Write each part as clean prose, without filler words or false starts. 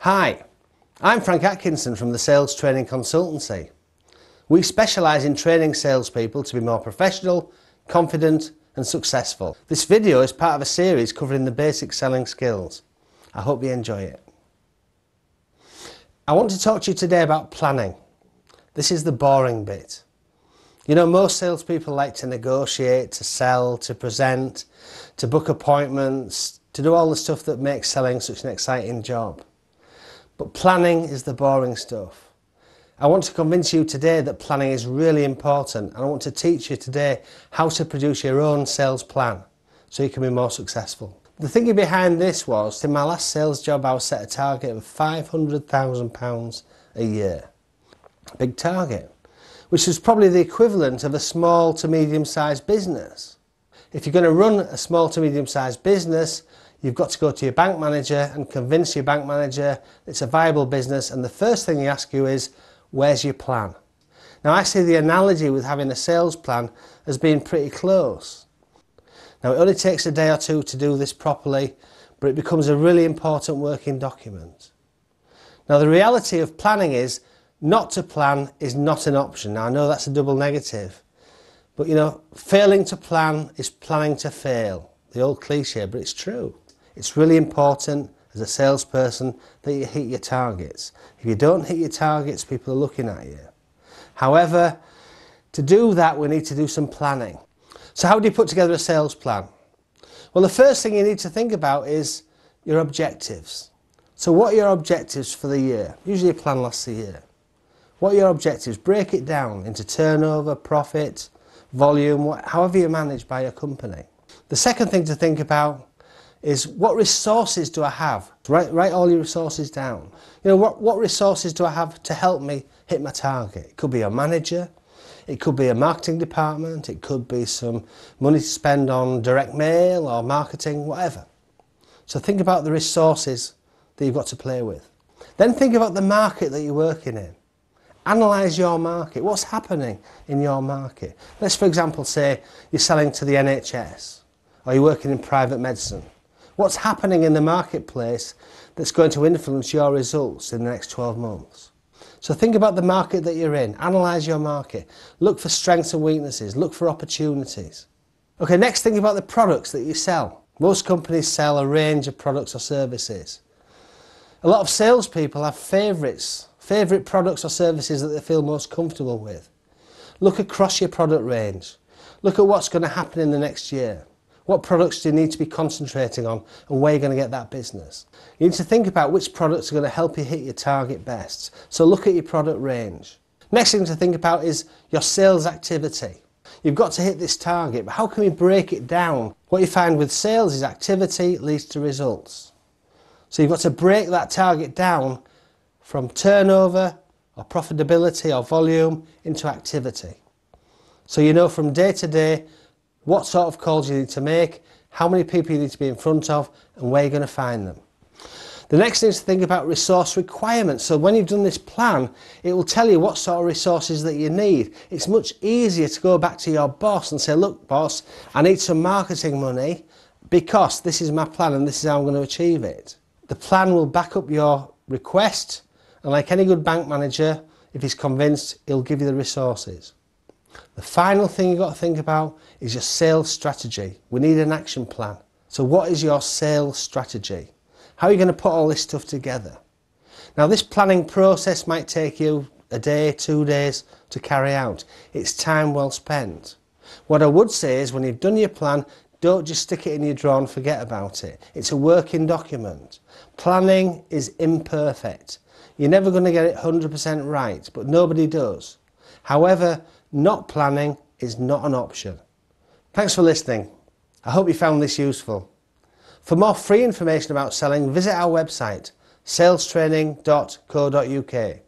Hi, I'm Frank Atkinson from the Sales Training Consultancy. We specialise in training salespeople to be more professional, confident and successful. This video is part of a series covering the basic selling skills. I hope you enjoy it. I want to talk to you today about planning. This is the boring bit. You know, most salespeople like to negotiate, to sell, to present, to book appointments, to do all the stuff that makes selling such an exciting job. But planning is the boring stuff. I want to convince you today that planning is really important, and I want to teach you today how to produce your own sales plan so you can be more successful. The thinking behind this was, in my last sales job I was set a target of £500,000 a year. Big target, which is probably the equivalent of a small to medium-sized business. If you're going to run a small to medium-sized business, you've got to go to your bank manager and convince your bank manager it's a viable business, and the first thing he asks you is, where's your plan? Now I see the analogy with having a sales plan as being pretty close. Now it only takes a day or two to do this properly, but it becomes a really important working document. Now the reality of planning is, not to plan is not an option. Now I know that's a double negative, but you know, failing to plan is planning to fail. The old cliche, but it's true. It's really important as a salesperson that you hit your targets. If you don't hit your targets, people are looking at you. However, to do that we need to do some planning. So how do you put together a sales plan? Well, the first thing you need to think about is your objectives. So what are your objectives for the year? Usually a plan lasts a year. What are your objectives? Break it down into turnover, profit, volume, however you manage by your company. The second thing to think about is, what resources do I have? Write all your resources down. You know, what resources do I have to help me hit my target? It could be a manager, it could be a marketing department, it could be some money to spend on direct mail or marketing, whatever. So think about the resources that you've got to play with. Then think about the market that you're working in. Analyse your market. What's happening in your market? Let's, for example, say you're selling to the NHS or you're working in private medicine. What's happening in the marketplace that's going to influence your results in the next 12 months? So think about the market that you're in, analyse your market, look for strengths and weaknesses, look for opportunities. Okay, next think about the products that you sell. Most companies sell a range of products or services. A lot of salespeople have favourite products or services that they feel most comfortable with. Look across your product range. Look at what's going to happen in the next year. What products do you need to be concentrating on and where you're going to get that business? You need to think about which products are going to help you hit your target best. So look at your product range. Next thing to think about is your sales activity. You've got to hit this target, but how can we break it down? What you find with sales is activity leads to results. So you've got to break that target down from turnover or profitability or volume into activity. So you know from day to day what sort of calls you need to make, how many people you need to be in front of, and where you're going to find them. The next thing is to think about resource requirements. So when you've done this plan, it will tell you what sort of resources that you need. It's much easier to go back to your boss and say, look boss, I need some marketing money because this is my plan and this is how I'm going to achieve it. The plan will back up your request, and like any good bank manager, if he's convinced, he'll give you the resources. The final thing you've got to think about is your sales strategy. We need an action plan. So what is your sales strategy? How are you going to put all this stuff together? Now this planning process might take you a day, 2 days to carry out. It's time well spent. What I would say is, when you've done your plan, don't just stick it in your drawer and forget about it. It's a working document. Planning is imperfect. You're never going to get it 100% right, but nobody does. However, not planning is not an option. Thanks for listening. I hope you found this useful. For more free information about selling, visit our website, salestraining.co.uk.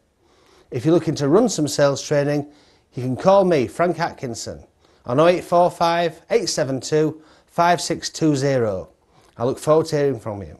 If you're looking to run some sales training, you can call me, Frank Atkinson, on 0845 872 5620. I look forward to hearing from you.